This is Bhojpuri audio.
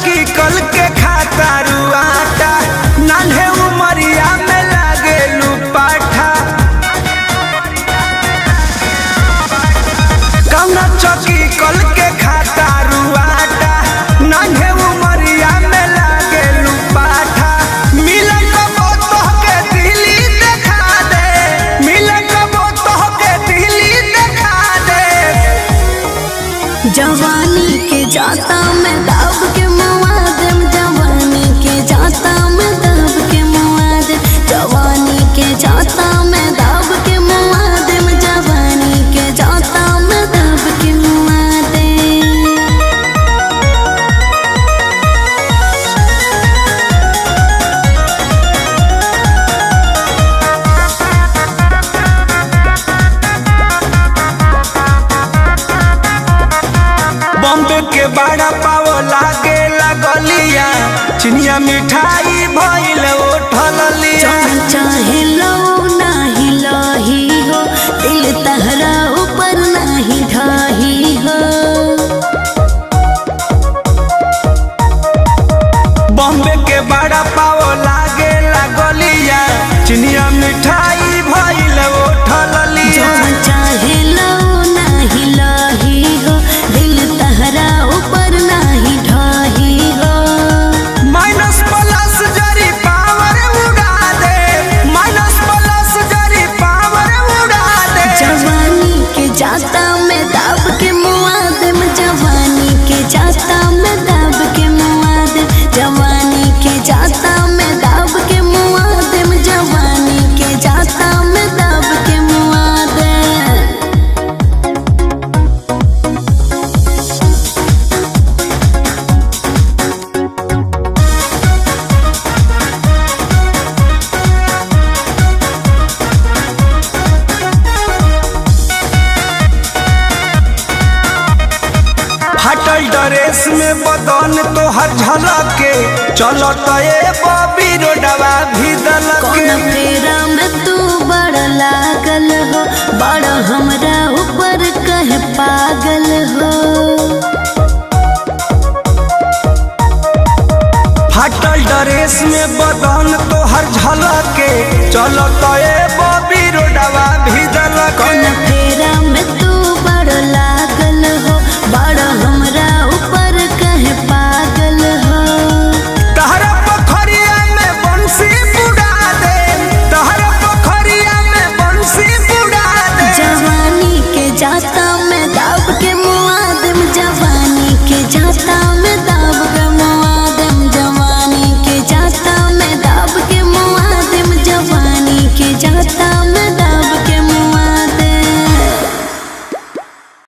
चौकी कल के खाता रुआटा नान्हे उमरिया में लागे लुपाठा। कौना चौकी कल के खाता रुआटा नान्हे उमरिया में लागे लुपाठा। मिले कबो तोहके दिल्ली देखा दे, मिले कबो तोहके दिल्ली देखा दे। जवानी के जाता मैं दाब के मुआदम, जवानी के जाता मैं दाब के मुआदम, जवानी के जाता मैं दाब के मुआदम, जवानी के जाता मैं दाब के मुआदम। बॉम्बे के बड़ा पाव लागे लगलिया, चिनिया मिठाई भइल उठल लिया। चाहे लो नाही लाही हो, दिल तहरा ऊपर नाही ढाही हो। बॉम्बे के बड़ा पाव लागे लगलिया, चिनिया मिठाई भइल उठल लिया। चाहे लो नाही लाही हो, दिल तहरा ऊपर नाही ढाही हो। माइनस प्लस जरी पावर उड़ा दे, माइनस प्लस जरी पावर उड़ा दे। जवानी के जाता मैं दाब के मुआदम, जवानी के जाता मैं दाब के मुआदम, जवानी के जाता मैं दाब के मुआदम, जवानी के जाता मैं दाब के मुआदम। हटल ड्रेस में बदन तोहर झलके, चलत ए बॉबी रोडवा भी दलके। कौन फेरा में तू बड़ लागल हो, बड़ हमरा ऊपर कहे पागल हो। हटल ड्रेस में बदन तोहर झलके, चलत